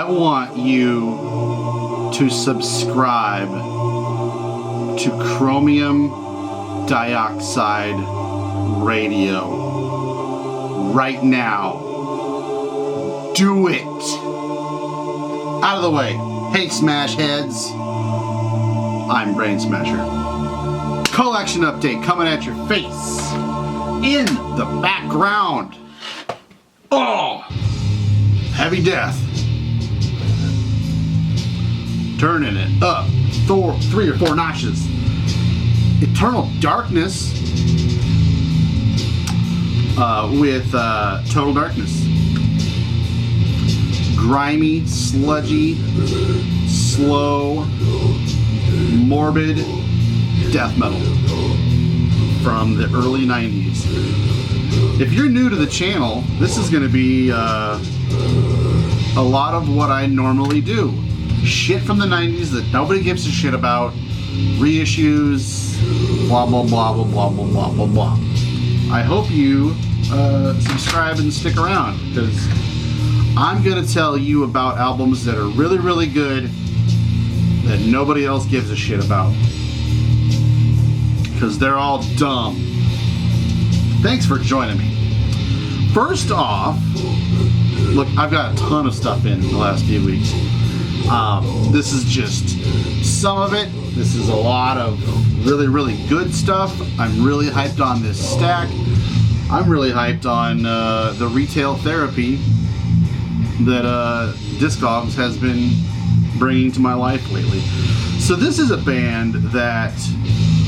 I want you to subscribe to Chromium Dioxide Radio right now. Do it. Out of the way. Hey, Smash Heads. I'm Brainsmasher. Collection update coming at your face. In the background. Oh, Heavy Death. Turning it up 3 or 4 notches. Eternal Darkness with Total Darkness. Grimy, sludgy, slow, morbid death metal from the early 90s. If you're new to the channel, this is going to be a lot of what I normally do. Shit from the 90s that nobody gives a shit about. Reissues, blah, blah, blah, blah, blah, blah, blah, blah, blah. I hope you subscribe and stick around, because I'm going to tell you about albums that are really, really good that nobody else gives a shit about. Because they're all dumb. Thanks for joining me. First off, look, I've got a ton of stuff in the last few weeks. This is just some of it. This is a lot of really, really good stuff. I'm really hyped on this stack. I'm really hyped on the retail therapy that Discogs has been bringing to my life lately. So this is a band that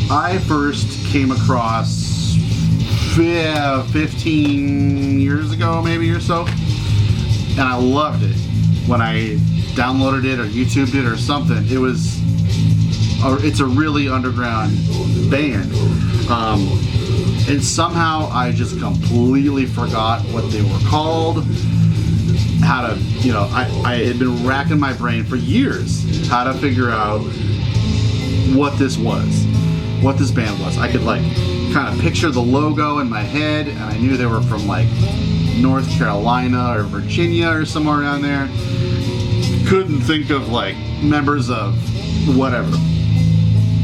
I first came across 15 years ago, maybe, or so, and I loved it when I downloaded it or YouTubed it or something. It's a really underground band, and somehow I just completely forgot what they were called. How to, I had been racking my brain for years how to figure out what this band was. I could kind of picture the logo in my head, and I knew they were from North Carolina or Virginia or somewhere around there. Couldn't think of members of whatever.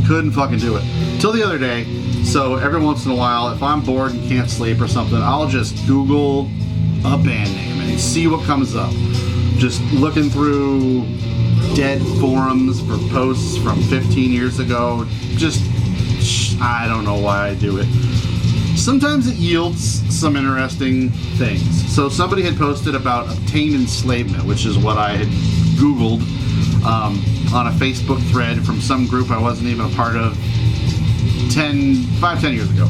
Couldn't fucking do it till the other day. So every once in a while, if I'm bored and can't sleep or something, I'll just Google a band name and see what comes up. Just looking through dead forums for posts from 15 years ago. I don't know why I do it. Sometimes it yields some interesting things. So somebody had posted about obtained enslavement, which is what I had Googled on a Facebook thread from some group I wasn't even a part of 10 years ago.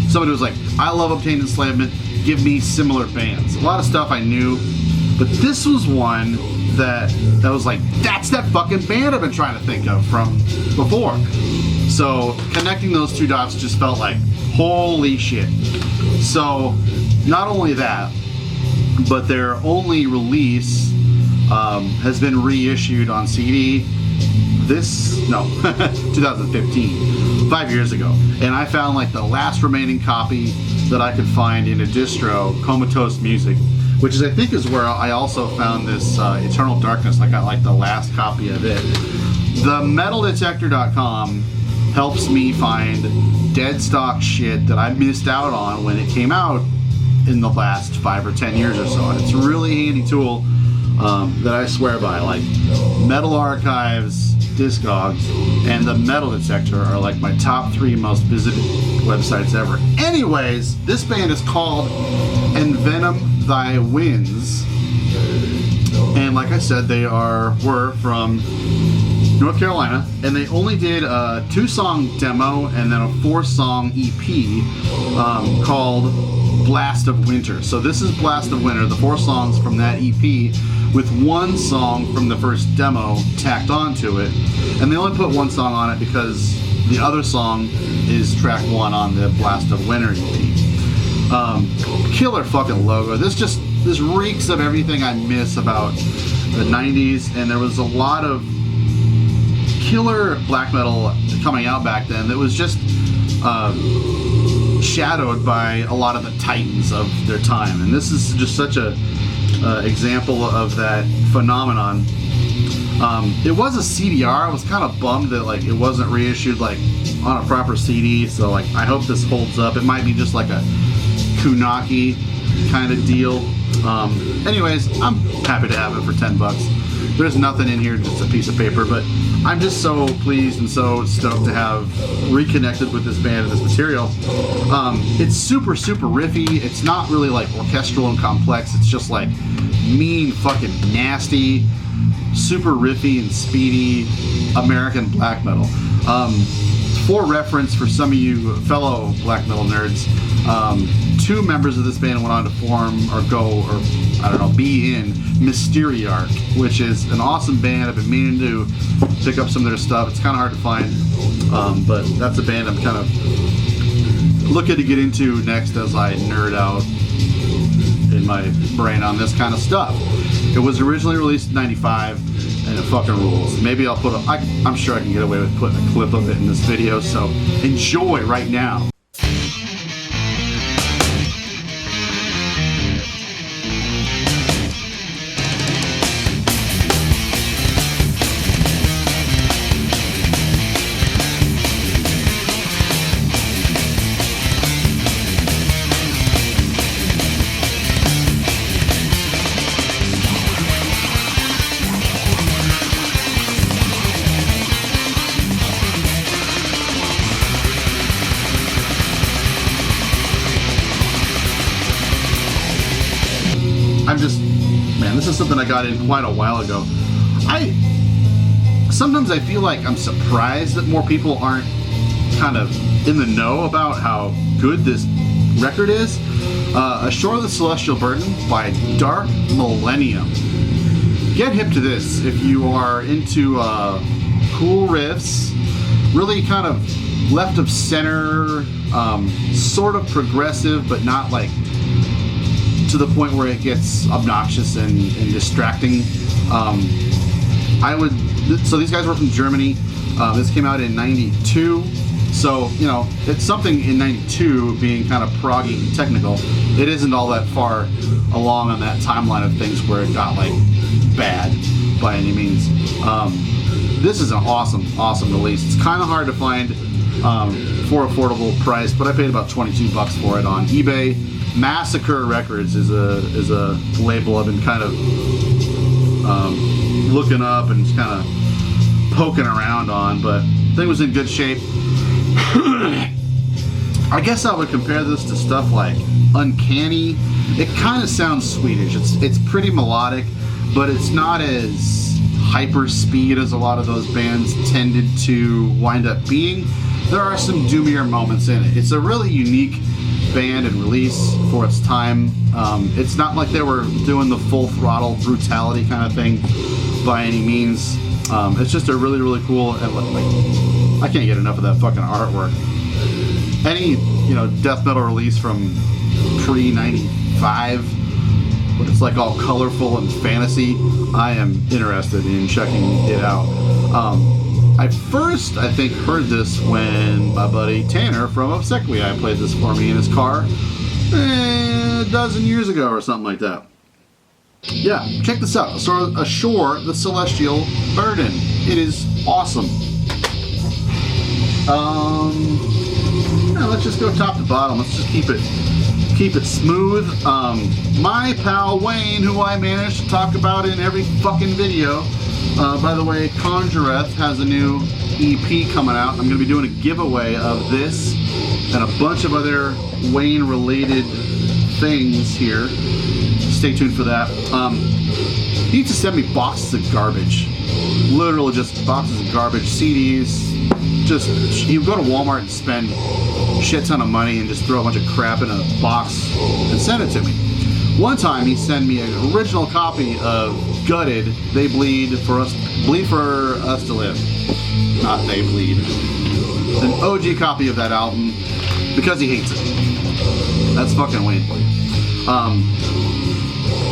Somebody was like, I love Obtained Enslavement, give me similar bands. A lot of stuff I knew, but this was one that was that's that fucking band I've been trying to think of from before. So connecting those two dots just felt like, holy shit. So not only that, but their only release has been reissued on CD 2015, 5 years ago. And I found the last remaining copy that I could find in a distro, Comatose Music, which I think is where I also found this Eternal Darkness. I got the last copy of it. The metaldetector.com helps me find dead stock shit that I missed out on when it came out in the last 5 or 10 years or so. And it's a really handy tool that I swear by. Metal Archives, Discogs, and the Metal Detector are my top 3 most visited websites ever. Anyways, this band is called Venom Thy Winds, and like I said, they were from North Carolina, and they only did a 2-song demo and then a 4-song EP called Blast of Winter. So this is Blast of Winter, the 4 songs from that EP, with 1 song from the first demo tacked onto it. And they only put 1 song on it because the other song is track 1 on the Blast of Winter EP. Killer fucking logo. This reeks of everything I miss about the 90s, and there was a lot of killer black metal coming out back then that was just shadowed by a lot of the titans of their time. And this is just such a example of that phenomenon. It was a CDR. I was kind of bummed that like it wasn't reissued like on a proper CD. So like I hope this holds up. It might be just like a Kunaki kind of deal. Anyways, I'm happy to have it for 10 bucks. There's nothing in here, just a piece of paper, but I'm just so pleased and so stoked to have reconnected with this band and this material. It's super, super riffy. It's not really like orchestral and complex. It's just like mean, fucking nasty, super riffy and speedy American black metal. For reference, for some of you fellow black metal nerds, 2 members of this band went on to form or I don't know, be in Mysteriarch, which is an awesome band. I've been meaning to pick up some of their stuff. It's kind of hard to find, but that's a band I'm kind of looking to get into next as I nerd out in my brain on this kind of stuff. It was originally released in '95, and it fucking rules. Maybe I'll put I'm sure I can get away with putting a clip of it in this video, so enjoy right now. Man, this is something I got in quite a while ago. Sometimes I feel like I'm surprised that more people aren't kind of in the know about how good this record is. Ashore the Celestial Burden by Dark Millennium. Get hip to this if you are into cool riffs, really kind of left of center, sort of progressive, but not like to the point where it gets obnoxious and distracting. So these guys were from Germany. This came out in '92. So, you know, it's something in '92 being kind of proggy and technical. It isn't all that far along on that timeline of things where it got like bad by any means. This is an awesome, awesome release. It's kind of hard to find for affordable price, but I paid about 22 bucks for it on eBay. Massacre Records is a label I've been kind of looking up and just kind of poking around on, but the thing was in good shape. I guess I would compare this to stuff like Uncanny. It kind of sounds Swedish. It's pretty melodic, but it's not as hyper speed as a lot of those bands tended to wind up being. There are some doomier moments in it. It's a really unique band and release for its time. It's not like they were doing the full throttle brutality kind of thing by any means. It's just a really, really cool, and like, I can't get enough of that fucking artwork. Any, you know, death metal release from pre-95, but it's like all colorful and fantasy, I am interested in checking it out. I first, I think, heard this when my buddy Tanner from Obsequiae played this for me in his car a dozen years ago or something like that. Yeah, check this out. Ashore the Celestial Burden. It is awesome. Yeah, let's just go top to bottom. Let's just keep it smooth. My pal Wayne, who I managed to talk about in every fucking video. By the way, Conjureth has a new EP coming out. I'm going to be doing a giveaway of this and a bunch of other Wayne-related things here. Stay tuned for that. He used to send me boxes of garbage. Literally just boxes of garbage, CDs. Just, you go to Walmart and spend a shit ton of money and just throw a bunch of crap in a box and send it to me. One time he sent me an original copy of Gutted, They Bleed for Us to Live. Not They Bleed. An OG copy of that album because he hates it. That's fucking Wayne for you.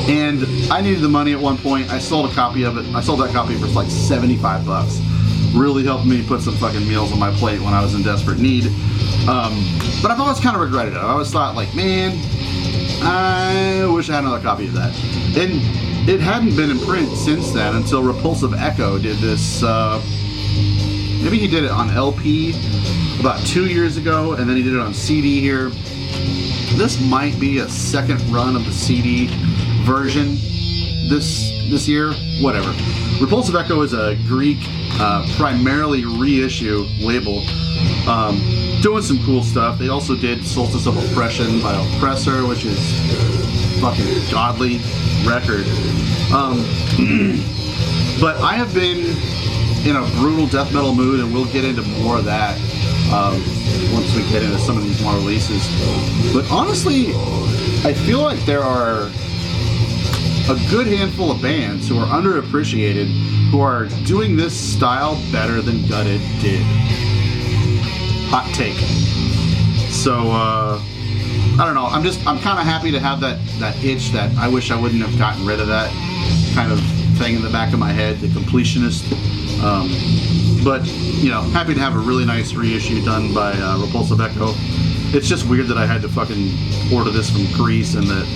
And I needed the money at one point. I sold a copy of it. I sold that copy for like 75 bucks. Really helped me put some fucking meals on my plate when I was in desperate need. But I've always kind of regretted it. I always thought like, man, I wish I had another copy of that. And it hadn't been in print since then until Repulsive Echo did this. Maybe he did it on LP about 2 years ago, and then he did it on CD here. This might be a second run of the CD version this year. Whatever. Repulsive Echo is a Greek, primarily reissue label. Doing some cool stuff. They also did Solstice of Oppression by Oppressor, which is fucking godly record. But I have been in a brutal death metal mood, and we'll get into more of that once we get into some of these more releases. But honestly, I feel like there are a good handful of bands who are underappreciated who are doing this style better than Gutted did. Hot take. So, I don't know. I'm kind of happy to have that itch that I wish I wouldn't have gotten rid of that kind of thing in the back of my head, the completionist. But, you know, happy to have a really nice reissue done by Repulsive Echo. It's just weird that I had to fucking order this from Greece, and that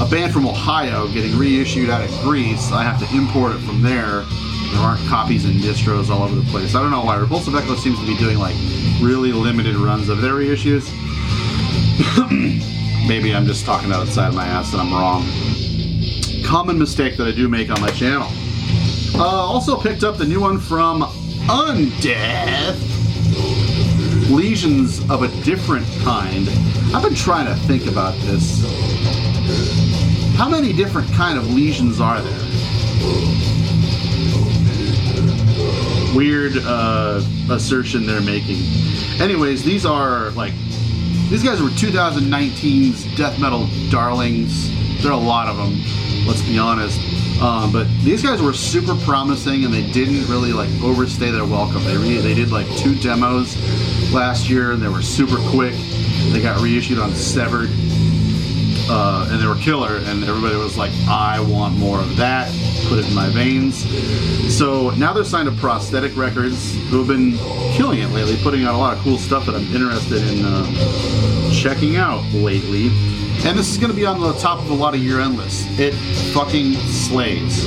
a band from Ohio getting reissued out of Greece, I have to import it from there. There aren't copies and distros all over the place. I don't know why. Repulsive Echo seems to be doing like really limited runs of their reissues. Maybe I'm just talking outside my ass and I'm wrong. Common mistake that I do make on my channel. Also picked up the new one from Undeath. Lesions of a Different Kind. I've been trying to think about this. How many different kind of lesions are there? Weird assertion they're making. Anyways, these guys were 2019's death metal darlings. There are a lot of them, let's be honest. But these guys were super promising, and they didn't really like overstay their welcome. They did like 2 demos last year, and they were super quick. They got reissued on Severed, and they were killer, and everybody was like, I want more of that. Put it in my veins. So now they're signed to Prosthetic Records, who have been killing it lately, putting out a lot of cool stuff that I'm interested in checking out lately. And this is going to be on the top of a lot of year-end lists. It fucking slays.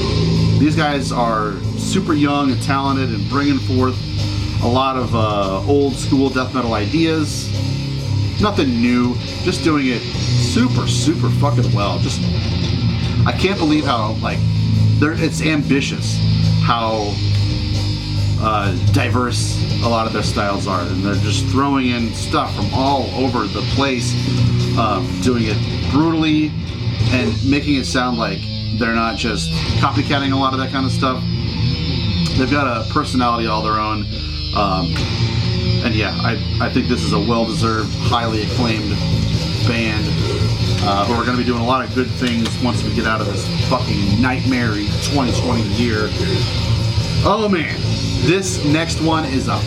These guys are super young and talented and bringing forth a lot of old school death metal ideas. Nothing new, just doing it super, super fucking well. Just, I can't believe how, like, it's ambitious how diverse a lot of their styles are, and they're just throwing in stuff from all over the place, doing it brutally and making it sound like they're not just copycatting a lot of that kind of stuff. They've got a personality all their own, and yeah, I think this is a well-deserved, highly acclaimed band who are going to be doing a lot of good things once we get out of this fucking nightmare-y 2020 year. Oh man, this next one is a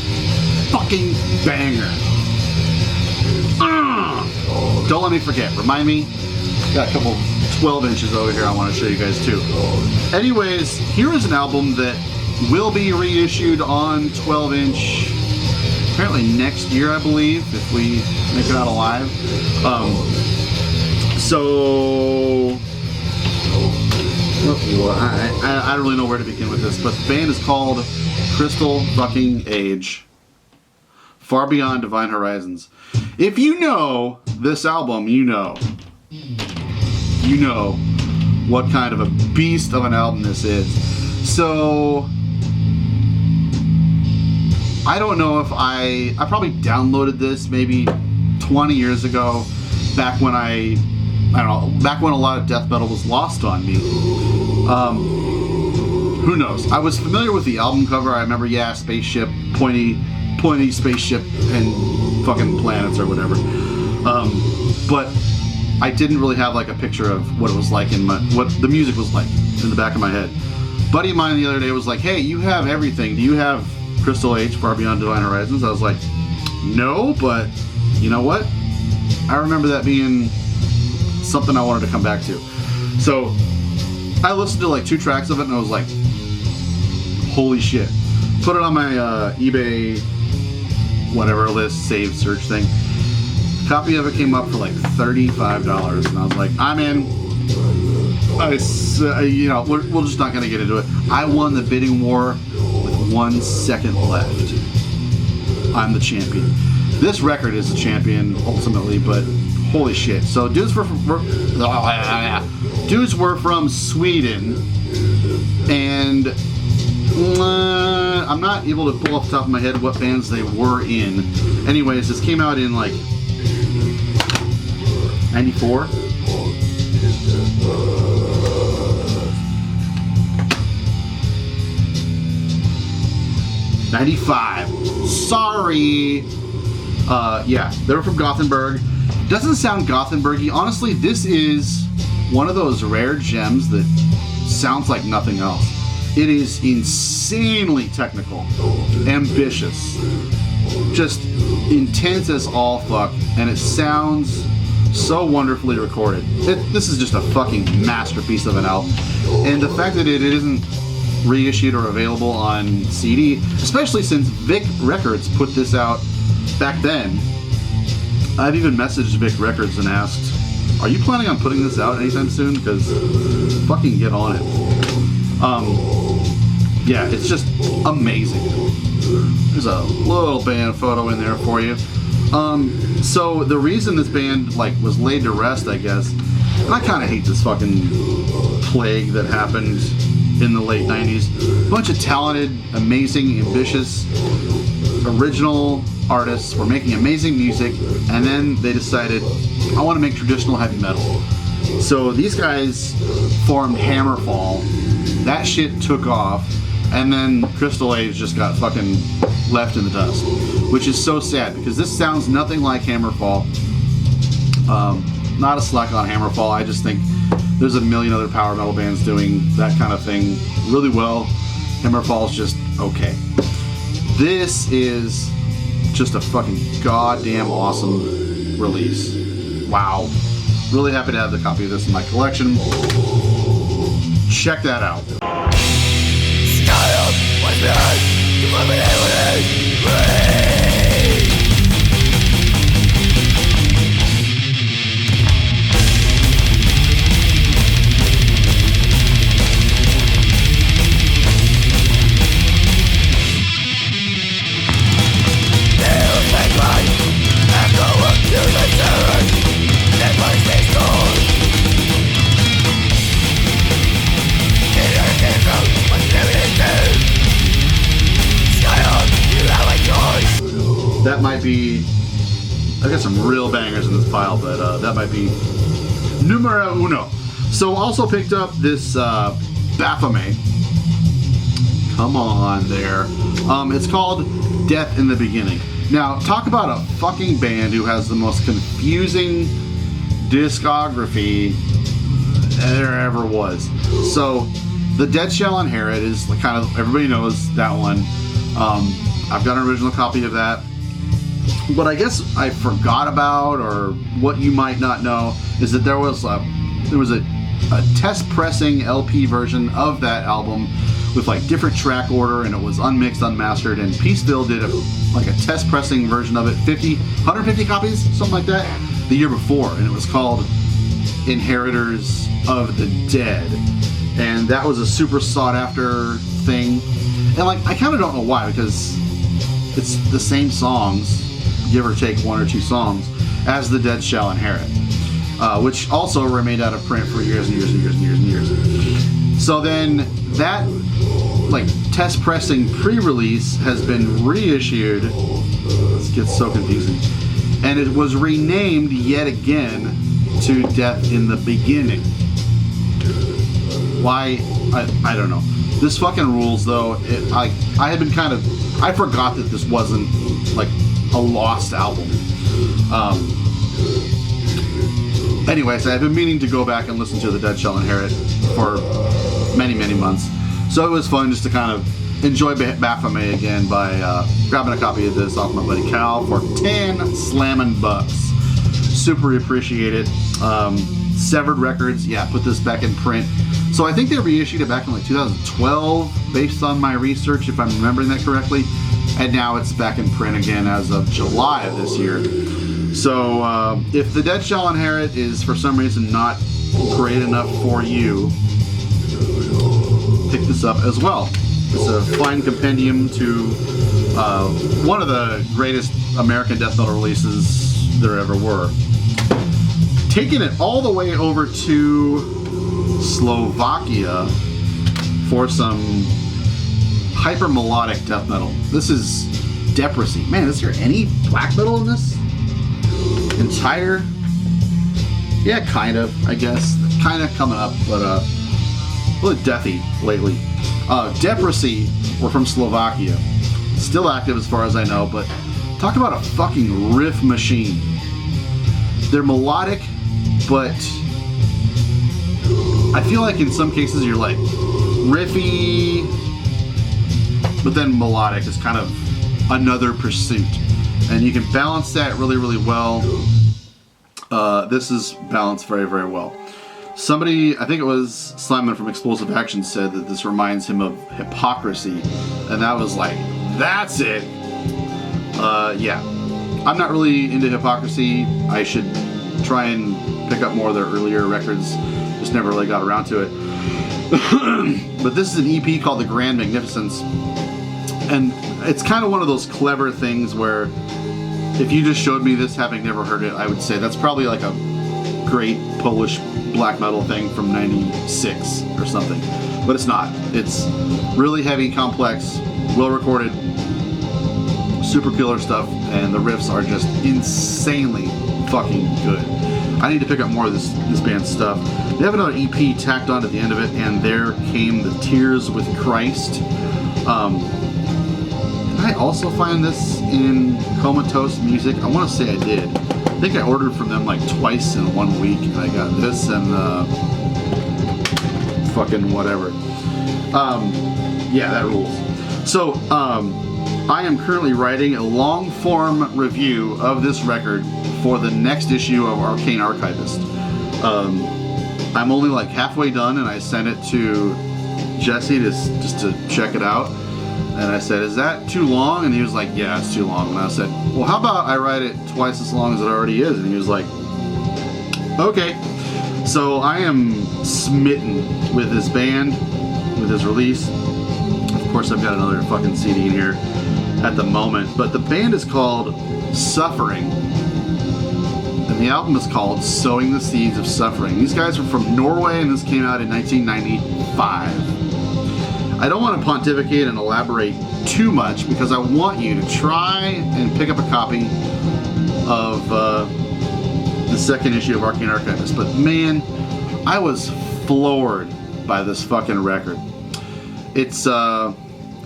fucking banger. Don't let me forget. Remind me. Got a couple 12 inches over here I want to show you guys too. Anyways, here is an album that will be reissued on 12-inch apparently next year, I believe, if we make it out alive. So I don't really know where to begin with this, but the band is called Crystal fucking Age. Far Beyond Divine Horizons. If you know this album, you know what kind of a beast of an album this is. So I don't know if I probably downloaded this maybe 20 years ago, back when back when a lot of death metal was lost on me. Who knows? I was familiar with the album cover. I remember, yeah, spaceship, pointy spaceship and fucking planets or whatever. But I didn't really have like a picture of what it was like what the music was like in the back of my head. Buddy of mine the other day was like, hey, you have everything. Do you have Crystal Age, Far Beyond Divine Horizons? I was like, no, but you know what? I remember that being something I wanted to come back to. So I listened to like 2 tracks of it and I was like, holy shit. Put it on my eBay whatever list, save, search thing. Copy of it came up for like $35, and I was like, I'm in. You know, we're just not gonna get into it. I won the bidding war with 1 second left. I'm the champion. This record is the champion ultimately, but holy shit. So dudes were from Sweden, and I'm not able to pull off the top of my head what bands they were in. Anyways, this came out in like 94. '95. Sorry. Yeah, they were from Gothenburg. Doesn't sound Gothenburgy. Honestly, this is one of those rare gems that sounds like nothing else. It is insanely technical, ambitious, just intense as all fuck, and it sounds so wonderfully recorded. This is just a fucking masterpiece of an album. And the fact that it isn't reissued or available on CD, especially since Vic Records put this out back then. I've even messaged Vic Records and asked, are you planning on putting this out anytime soon? Because fucking get on it. Yeah, it's just amazing. There's a little band photo in there for you. So the reason this band like was laid to rest, I guess, and I kind of hate this fucking plague that happened in the late 90s. A bunch of talented, amazing, ambitious, original artists were making amazing music, and then they decided, I want to make traditional heavy metal. So these guys formed Hammerfall. That shit took off, and then Crystal Age just got fucking left in the dust, which is so sad because this sounds nothing like Hammerfall. Not a slack on Hammerfall. I just think there's a million other power metal bands doing that kind of thing really well. Hammerfall's just okay. This is just a fucking goddamn awesome release. Wow. Really happy to have the copy of this in my collection. Check that out. That might be, I got some real bangers in this pile, but that might be numero uno. So also picked up this Baphomet. Come on there. It's called Death in the Beginning. Now, talk about a fucking band who has the most confusing discography there ever was. So, The Dead Shall Inherit is kind of, everybody knows that one. I've got an original copy of that. What I guess I forgot about, or what you might not know, is that there was a test pressing LP version of that album with like different track order, and it was unmixed, unmastered, and Peaceville did a test pressing version of it, 150 copies, something like that, the year before, and it was called Inheritors of the Dead, and that was a super sought after thing. And like, I kind of don't know why, because it's the same songs, give or take one or two songs, as The Dead Shall Inherit, which also remained out of print for years and years and years and years and years. So then that like test pressing pre-release has been reissued. This gets so confusing, and it was renamed yet again to Death in the Beginning. Why? I don't know. This fucking rules though. I had been I forgot that this wasn't like a lost album. Anyways, I've been meaning to go back and listen to The Dead Shall Inherit for many, many months. So it was fun just to kind of enjoy Baphomet again by grabbing a copy of this off my buddy Cal for 10 slammin' bucks. Super appreciate it. Severed Records, yeah, put this back in print. So I think they reissued it back in like 2012 based on my research, if I'm remembering that correctly. And now it's back in print again as of July of this year. So if The Dead Shall Inherit is for some reason not great enough for you, pick this up as well. It's a fine compendium to one of the greatest American death metal releases there ever were. Taking it all the way over to Slovakia for some hyper melodic death metal. This is Depressing. Man, is there any black metal in this entire? Yeah, kind of, I guess. Kind of coming up, but a little deathy lately. Depressing were from Slovakia. Still active as far as I know, but talk about a fucking riff machine. They're melodic, but I feel like in some cases you're like riffy, but then melodic is kind of another pursuit. And you can balance that really, really well. This is balanced very, very well. Somebody, I think it was Simon from Explosive Action, said that this reminds him of Hypocrisy. And that was like, that's it. Yeah. I'm not really into Hypocrisy. I should try and pick up more of their earlier records. Just never really got around to it. But this is an EP called The Grand Magnificence. And it's kind of one of those clever things where if you just showed me this having never heard it, I would say that's probably like a great Polish black metal thing from '96 or something. But it's not. It's really heavy, complex, well recorded, super killer stuff, and the riffs are just insanely fucking good. I need to pick up more of this band's stuff. They have another EP tacked on at the end of it, and There Came the Tears with Christ. Did I also find this in Comatose Music? I want to say I did. I think I ordered from them like twice in 1 week, and I got this and fucking whatever. Yeah, that rules. So, I am currently writing a long-form review of this record for the next issue of Arcane Archivist. I'm only like halfway done, and I sent it to Jesse just to check it out. And I said, is that too long? And he was like, yeah, it's too long. And I said, well, how about I write it twice as long as it already is? And he was like, okay. So I am smitten with this band, with his release. Of course, I've got another fucking CD in here at the moment. But the band is called Suffering. And the album is called Sowing the Seeds of Suffering. These guys are from Norway, and this came out in 1995. I don't want to pontificate and elaborate too much because I want you to try and pick up a copy of the second issue of Arcane Archivist. But man, I was floored by this fucking record. It's kind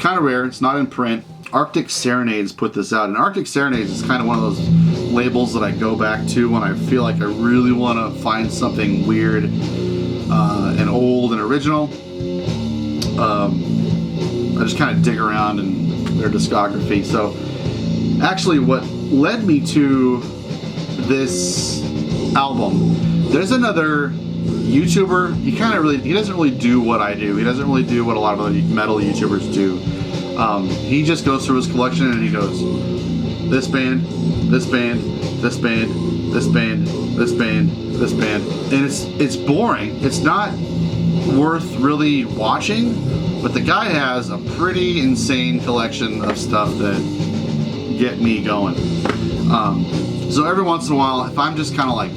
of rare. It's not in print. Arctic Serenades put this out, and Arctic Serenades is kind of one of those labels that I go back to when I feel like I really want to find something weird and old and original. I just kind of dig around in their discography. So actually what led me to this album, there's another YouTuber, he doesn't really do what I do. He doesn't really do what a lot of other metal YouTubers do. He just goes through his collection and he goes, this band, this band, this band, this band, this band, this band. And it's boring. It's not worth really watching, but the guy has a pretty insane collection of stuff that get me going. So every once in a while, if I'm just kind of like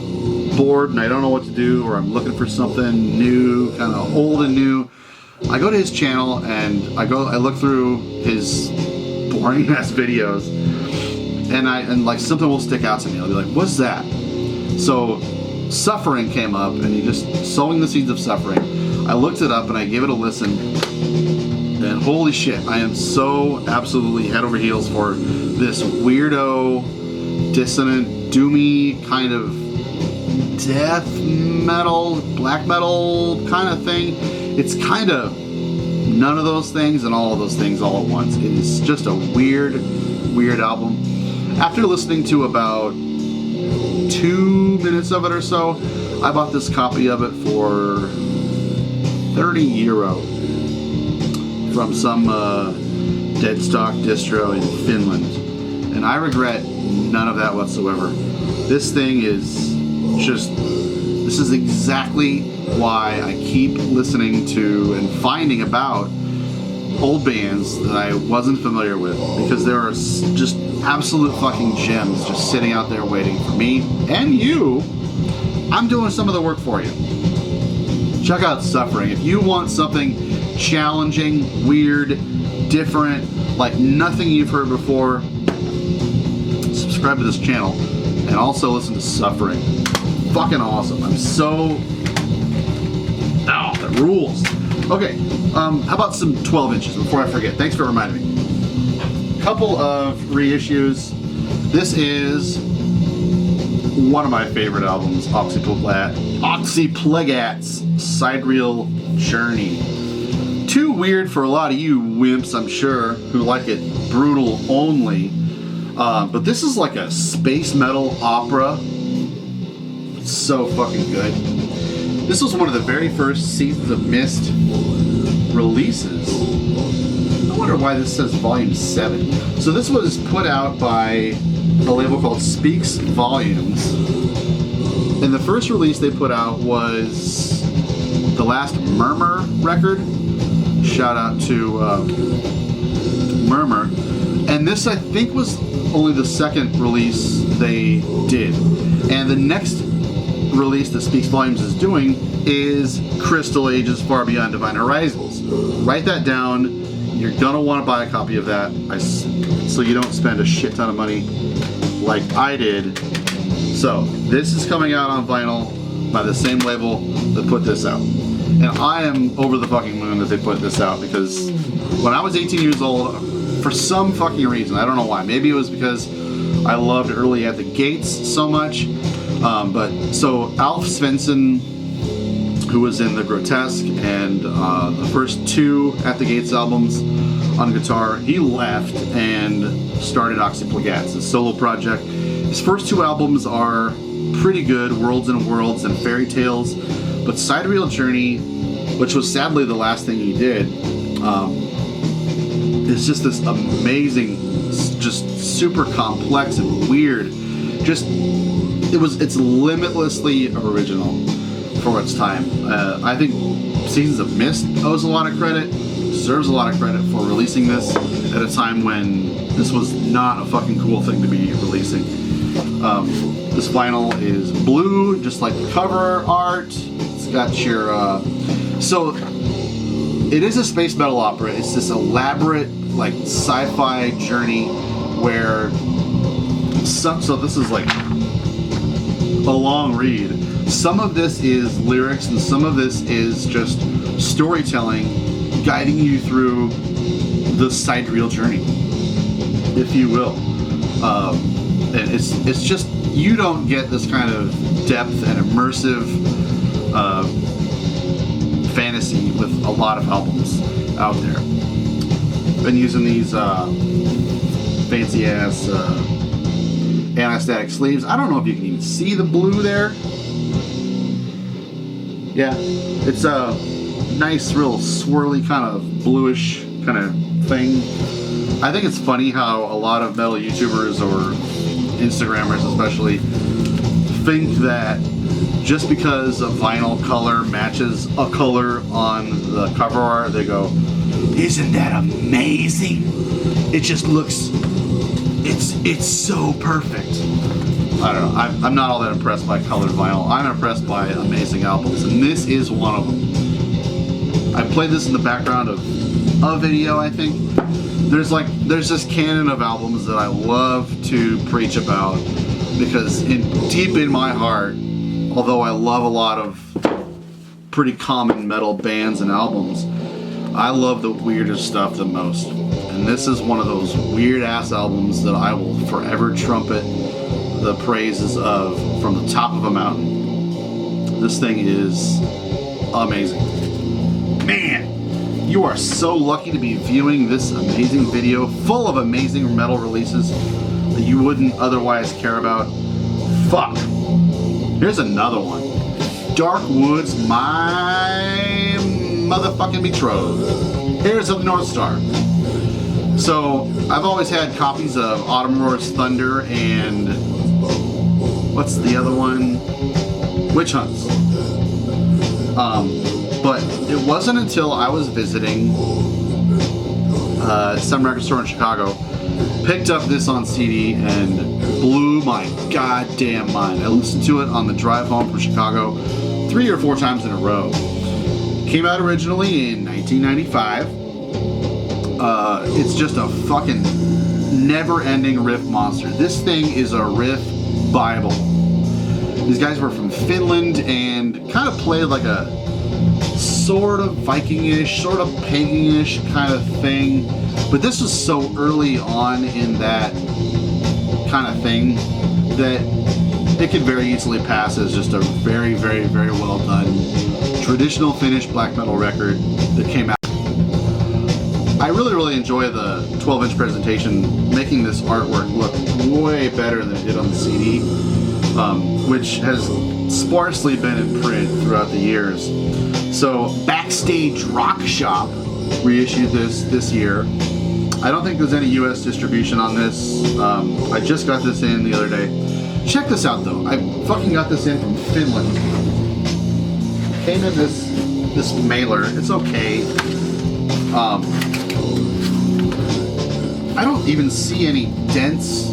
bored and I don't know what to do, or I'm looking for something new, kind of old and new, I go to his channel and I look through his boring ass videos, and like something will stick out to me. I'll be like, what's that? So Suffering came up, and he just Sowing the Seeds of Suffering. I looked it up and I gave it a listen, and holy shit, I am so absolutely head over heels for this weirdo, dissonant, doomy kind of death metal, black metal kind of thing. It's kind of none of those things and all of those things all at once. It is just a weird, weird album. After listening to about 2 minutes of it or so, I bought this copy of it for €30 from some dead stock distro in Finland. and I regret none of that whatsoever. This thing is just, this is exactly why I keep listening to and finding about old bands that I wasn't familiar with, because there are just absolute fucking gems just sitting out there waiting for me and you. I'm doing some of the work for you. Check out Suffering. If you want something challenging, weird, different, like nothing you've heard before, subscribe to this channel and also listen to Suffering. Fucking awesome. I'm so... Ow, that rules. Okay, how about some 12 inches before I forget? Thanks for reminding me. Couple of reissues. This is one of my favorite albums, Oxyplegatz, Sidereal Journey. Too weird for a lot of you wimps, I'm sure, who like it brutal only. But this is like a space metal opera. It's so fucking good. This was one of the very first Seasons of Mist releases. I wonder why this says Volume 7. So this was put out by a label called Speaks Volumes. And the first release they put out was the last Murmur record. Shout out to Murmur. And this, I think, was only the second release they did. And the next release that Speaks Volumes is doing is Crystal Ages Far Beyond Divine Horizons. Write that down. You're gonna want to buy a copy of that, so you don't spend a shit ton of money like I did. So this is coming out on vinyl by the same label that put this out, and I am over the fucking moon that they put this out, because when I was 18 years old, for some fucking reason, I don't know why, maybe it was because I loved Early at the Gates so much. But so Alf Svensson, who was in The Grotesque and the first two At the Gates albums on guitar, he left and started Oxyplegatz, his solo project. His first two albums are pretty good, Worlds and Worlds and Fairy Tales, but Sidereal Journey, which was sadly the last thing he did, is just this amazing, just super complex and weird, just... It's limitlessly original for its time. I think Seasons of Mist owes a lot of credit, deserves a lot of credit for releasing this at a time when this was not a fucking cool thing to be releasing. This vinyl is blue, just like the cover art. It's got your... So, it is a space metal opera. It's this elaborate, like, sci-fi journey where... So this is like... a long read. Some of this is lyrics and some of this is just storytelling guiding you through the sidereal journey, if you will. And it's just, you don't get this kind of depth and immersive fantasy with a lot of albums out there. Been using these fancy ass anti-static sleeves. I don't know if you can even see the blue there. Yeah, it's a nice, real swirly kind of bluish kind of thing. I think it's funny how a lot of metal YouTubers or Instagrammers especially think that just because a vinyl color matches a color on the cover art, they go, "Isn't that amazing? It just looks, it's so perfect." I don't know. I'm not all that impressed by colored vinyl. I'm impressed by amazing albums, and this is one of them. I played this in the background of a video, I think. There's this canon of albums that I love to preach about, because deep in my heart, although I love a lot of pretty common metal bands and albums, I love the weirdest stuff the most. And this is one of those weird ass albums that I will forever trumpet the praises of from the top of a mountain. This thing is amazing. Man, you are so lucky to be viewing this amazing video full of amazing metal releases that you wouldn't otherwise care about. Fuck. Here's another one. Darkwoods My Motherfucking Betrothed. Heirs of the North Star. So I've always had copies of Autumn Roar's Thunder and what's the other one? Witch Hunts. But it wasn't until I was visiting some record store in Chicago, picked up this on CD and blew my goddamn mind. I listened to it on the drive home from Chicago 3 or 4 times in a row. Came out originally in 1995. It's just a fucking never-ending riff monster. This thing is a riff Bible. These guys were from Finland and kind of played like a sort of Viking-ish, sort of pagan-ish kind of thing. But this was so early on in that kind of thing that it could very easily pass as just a very, very, very well done traditional Finnish black metal record that came out. I really, really enjoy the 12-inch presentation, making this artwork look way better than it did on the CD, which has sparsely been in print throughout the years. So Backstage Rock Shop reissued this year. I don't think there's any US distribution on this. I just got this in the other day. Check this out though. I fucking got this in from Finland. Came in this mailer. It's okay. I don't even see any dents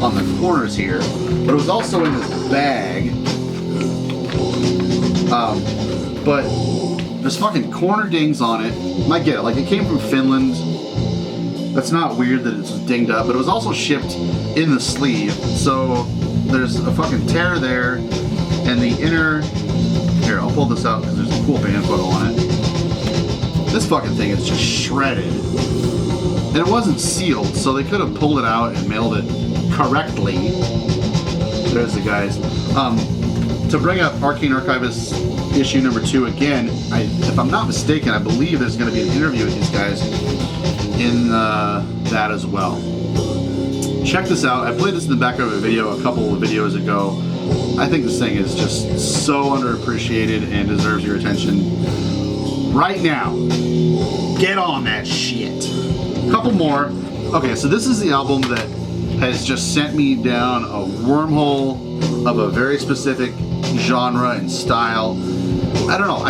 on the corners here, but it was also in this bag. But there's fucking corner dings on it. I get it, like it came from Finland. That's not weird that it's dinged up, but it was also shipped in the sleeve. So there's a fucking tear there, and the inner, here, I'll pull this out because there's a cool band photo on it. This fucking thing is just shredded. And it wasn't sealed, so they could have pulled it out and mailed it correctly. There's the guys. To bring up Arcane Archivist issue number 2 again, if I'm not mistaken, I believe there's going to be an interview with these guys in that as well. Check this out. I played this in the back of a video a couple of videos ago. I think this thing is just so underappreciated and deserves your attention right now. Get on that shit. Couple more. Okay, so this is the album that has just sent me down a wormhole of a very specific genre and style. I don't know.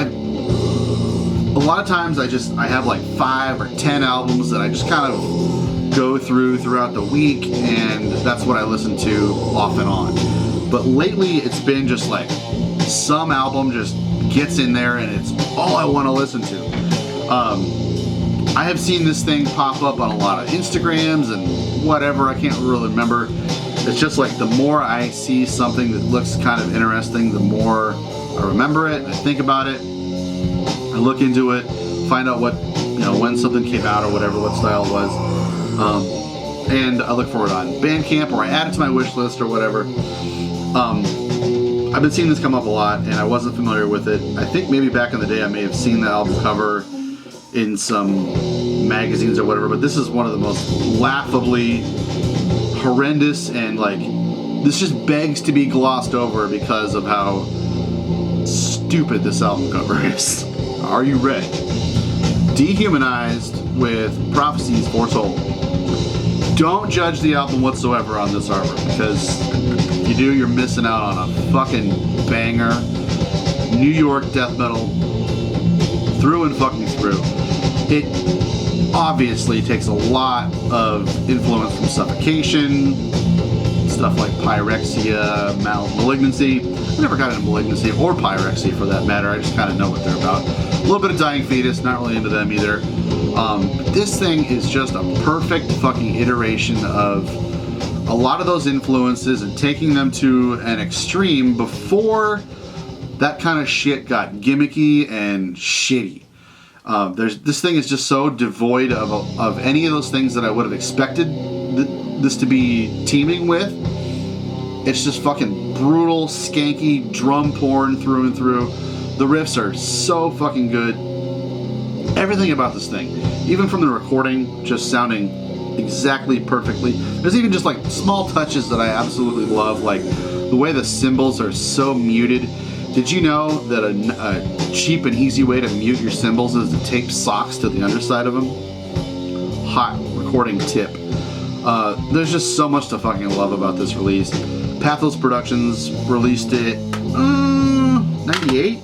A lot of times I have like 5 or 10 albums that I just kind of go throughout the week, and that's what I listen to off and on. But lately it's been just like some album just gets in there and it's all I want to listen to. I have seen this thing pop up on a lot of Instagrams and whatever, I can't really remember. It's just like the more I see something that looks kind of interesting, the more I remember it, I think about it, I look into it, find out what, when something came out or whatever, what style it was. And I look for it on Bandcamp or I add it to my wish list or whatever. I've been seeing this come up a lot and I wasn't familiar with it. I think maybe back in the day I may have seen the album cover in some magazines or whatever, but this is one of the most laughably horrendous and like, this just begs to be glossed over because of how stupid this album cover is. Are you ready? Dehumanized with Prophecies Foretold. Don't judge the album whatsoever on this artwork, because if you do, you're missing out on a fucking banger. New York death metal through and fucking through. It obviously takes a lot of influence from Suffocation, stuff like Pyrexia, Malignancy. I never got into Malignancy or Pyrexia for that matter. I just kind of know what they're about. A little bit of Dying Fetus, not really into them either. This thing is just a perfect fucking iteration of a lot of those influences and taking them to an extreme before that kind of shit got gimmicky and shitty. This thing is just so devoid of any of those things that I would have expected this to be teaming with. It's just fucking brutal, skanky drum porn through and through. The riffs are so fucking good. Everything about this thing, even from the recording, just sounding exactly perfectly. There's even just like small touches that I absolutely love, like the way the cymbals are so muted. Did you know that a cheap and easy way to mute your cymbals is to tape socks to the underside of them? Hot recording tip. There's just so much to fucking love about this release. Pathos Productions released it 98?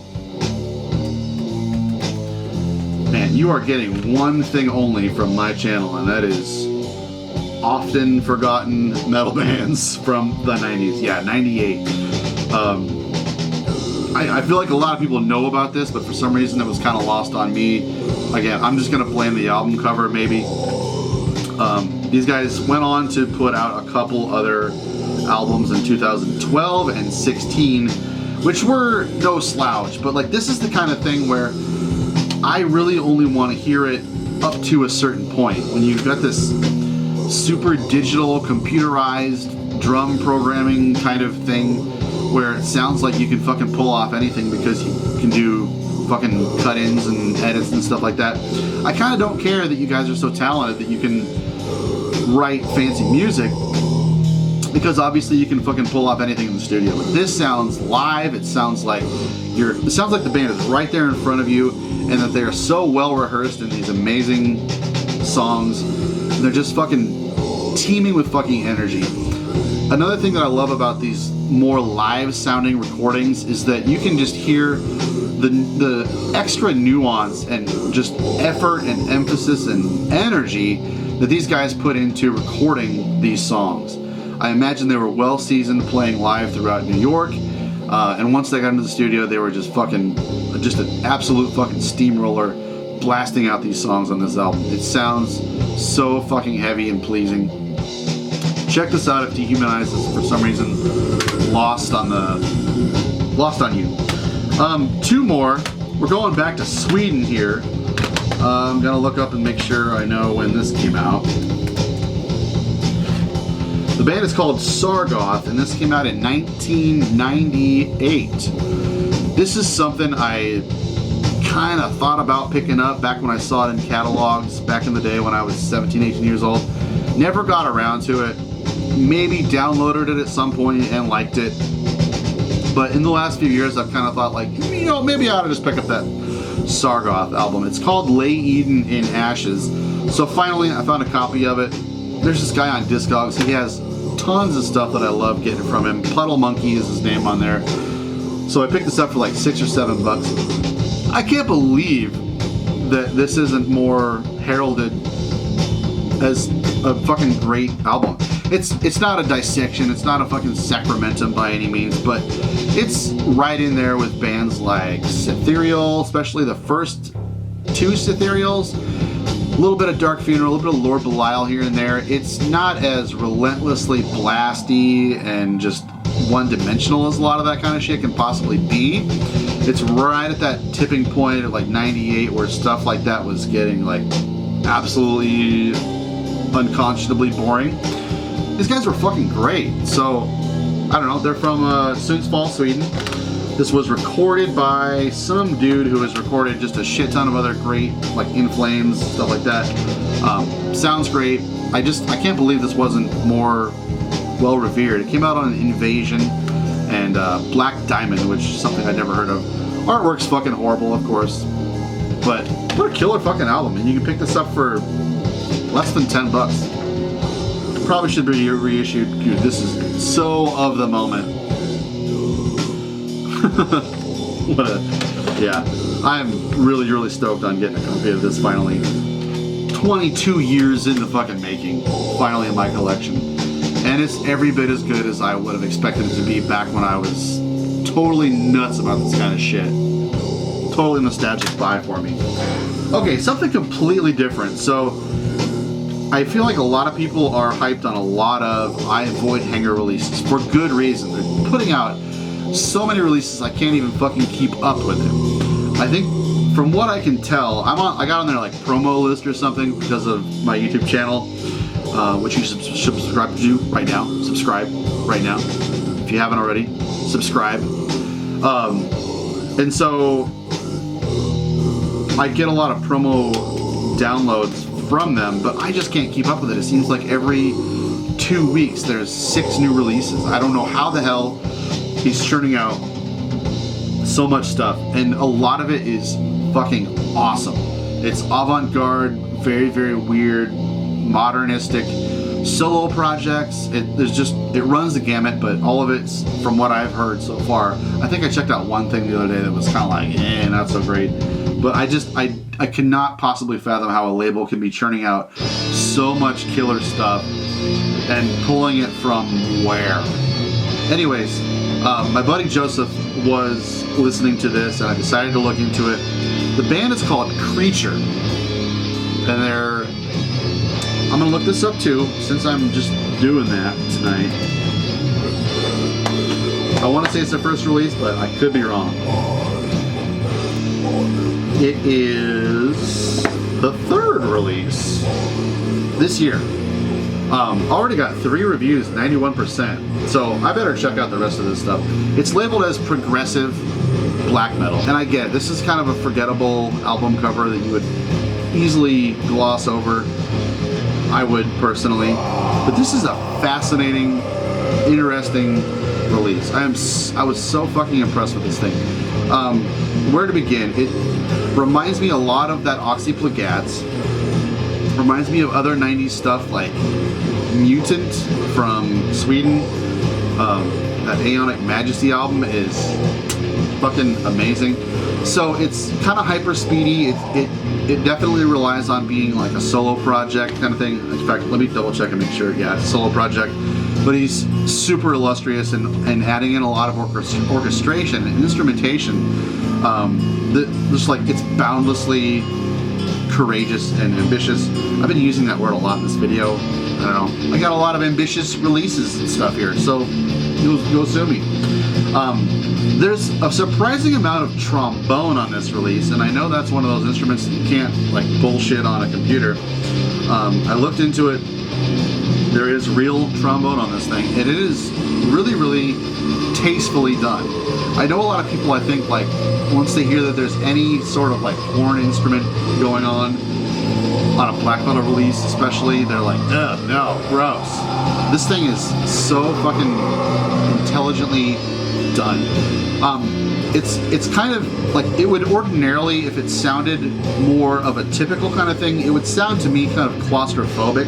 Man, you are getting one thing only from my channel, and that is often forgotten metal bands from the 90s. Yeah, 98. I feel like a lot of people know about this, but for some reason it was kind of lost on me. Again, I'm just gonna blame the album cover, maybe. These guys went on to put out a couple other albums in 2012 and 16, which were no slouch, but like this is the kind of thing where I really only want to hear it up to a certain point. When you've got this super digital, computerized drum programming kind of thing where it sounds like you can fucking pull off anything because you can do fucking cut-ins and edits and stuff like that. I kind of don't care that you guys are so talented that you can write fancy music, because obviously you can fucking pull off anything in the studio. But this sounds live. It sounds like it sounds like the band is right there in front of you, and that they are so well rehearsed in these amazing songs. And they're just fucking teeming with fucking energy. Another thing that I love about these more live sounding recordings is that you can just hear the extra nuance and just effort and emphasis and energy that these guys put into recording these songs. I imagine they were well seasoned playing live throughout New York, and once they got into the studio, they were just an absolute fucking steamroller blasting out these songs on this album. It sounds so fucking heavy and pleasing. Check this out if Dehumanized is for some reason lost on you. Two more. We're going back to Sweden here. I'm gonna look up and make sure I know when this came out. The band is called Sargoth, and this came out in 1998. This is something I kind of thought about picking up back when I saw it in catalogs back in the day when I was 17, 18 years old. Never got around to it. Maybe downloaded it at some point and liked it. But in the last few years, I've kind of thought, like, you know, maybe I ought to just pick up that Sargoth album. It's called Lay Eden in Ashes. So finally, I found a copy of it. There's this guy on Discogs. He has tons of stuff that I love getting from him. Puddle Monkey is his name on there. So I picked this up for like $6 or $7. I can't believe that this isn't more heralded as a fucking great album. It's not a dissection, it's not a fucking sacramentum by any means, but it's right in there with bands like Cythereal, especially the first two Cythereals. A little bit of Dark Funeral, a little bit of Lord Belial here and there. It's not as relentlessly blasty and just one-dimensional as a lot of that kind of shit can possibly be. It's right at that tipping point of like 98 where stuff like that was getting like absolutely unconscionably boring. These guys were fucking great. So, I don't know, they're from Sundsvall, Sweden. This was recorded by some dude who has recorded just a shit ton of other great, like In Flames, stuff like that. Sounds great. I can't believe this wasn't more well revered. It came out on Invasion and Black Diamond, which is something I'd never heard of. Artwork's fucking horrible, of course. But what a killer fucking album. And you can pick this up for less than $10. Probably should be reissued. Dude, this is so of the moment. Yeah. I'm really, really stoked on getting a copy of this finally. 22 years in the fucking making. Finally in my collection. And it's every bit as good as I would have expected it to be back when I was totally nuts about this kind of shit. Totally nostalgic buy for me. Okay, something completely different. So, I feel like a lot of people are hyped on a lot of I Void Hanger releases for good reason. They're putting out so many releases I can't even fucking keep up with it. I think from what I can tell, I got on their like promo list or something because of my YouTube channel, which you should subscribe to right now. Subscribe right now if you haven't already. Subscribe. And so I get a lot of promo downloads from them, but I just can't keep up with it. It seems like every 2 weeks there's 6 new releases. I don't know how the hell he's churning out so much stuff, and a lot of it is fucking awesome. It's avant-garde, very, very weird, modernistic solo projects. It runs the gamut, but all of it's, from what I've heard so far, I think I checked out one thing the other day that was kind of like, not so great. But I cannot possibly fathom how a label can be churning out so much killer stuff and pulling it from where. Anyways, my buddy Joseph was listening to this, and I decided to look into it. The band is called Creature, and I'm gonna look this up too, since I'm just doing that tonight. I want to say it's their first release, but I could be wrong. It is the third release this year. Already got 3 reviews, 91%. So I better check out the rest of this stuff. It's labeled as progressive black metal. And I get it, this is kind of a forgettable album cover that you would easily gloss over. I would personally. But this is a fascinating, interesting release. I was so fucking impressed with this thing. Where to begin? It reminds me a lot of that Oxyplegatz. Reminds me of other 90s stuff like Mutant from Sweden. That Aeonic Majesty album is fucking amazing. So it's kind of hyper speedy. It definitely relies on being like a solo project kind of thing. In fact, let me double check and make sure. Yeah, it's a solo project. But he's super illustrious and adding in a lot of orchestration and instrumentation. Just like it's boundlessly courageous and ambitious. I've been using that word a lot in this video. I don't know. I got a lot of ambitious releases and stuff here, so go sue me. There's a surprising amount of trombone on this release, and I know that's one of those instruments that you can't like bullshit on a computer. I looked into it. There is real trombone on this thing, and it is really, really tastefully done. I know a lot of people, I think, like, once they hear that there's any sort of like horn instrument going on a black metal release especially, they're like, ugh, no, gross. This thing is so fucking intelligently done. It's kind of like, it would ordinarily, if it sounded more of a typical kind of thing, it would sound to me kind of claustrophobic.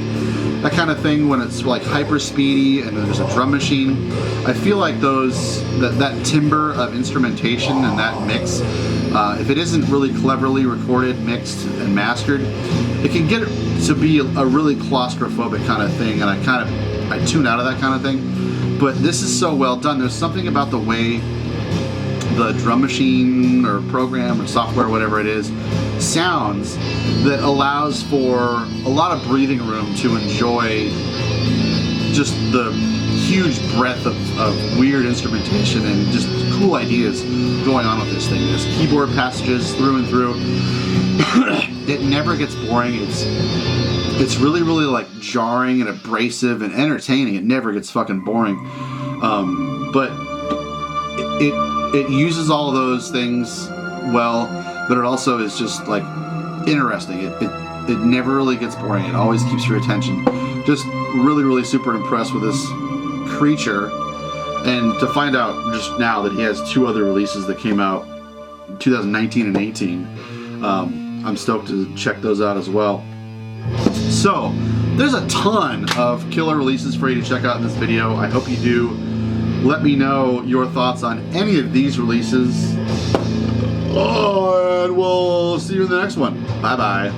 That kind of thing when it's like hyper speedy and there's a drum machine. I feel like that timbre of instrumentation and that mix, if it isn't really cleverly recorded, mixed, and mastered, it can get to be a really claustrophobic kind of thing, and I tune out of that kind of thing. But this is so well done. There's something about the way the drum machine or program or software, whatever it is, sounds that allows for a lot of breathing room to enjoy just the huge breadth of weird instrumentation and just cool ideas going on with this thing. There's keyboard passages through and through. It never gets boring. It's really, really like jarring and abrasive and entertaining. It never gets fucking boring. But it uses all of those things well, but it also is just like interesting. It never really gets boring. It always keeps your attention. Just really, really super impressed with this Creature, and to find out just now that he has 2 other releases that came out in 2019 and 18. I'm stoked to check those out as well. So there's a ton of killer releases for you to check out in this video. I hope you do. Let me know your thoughts on any of these releases. And we'll see you in the next one. Bye bye.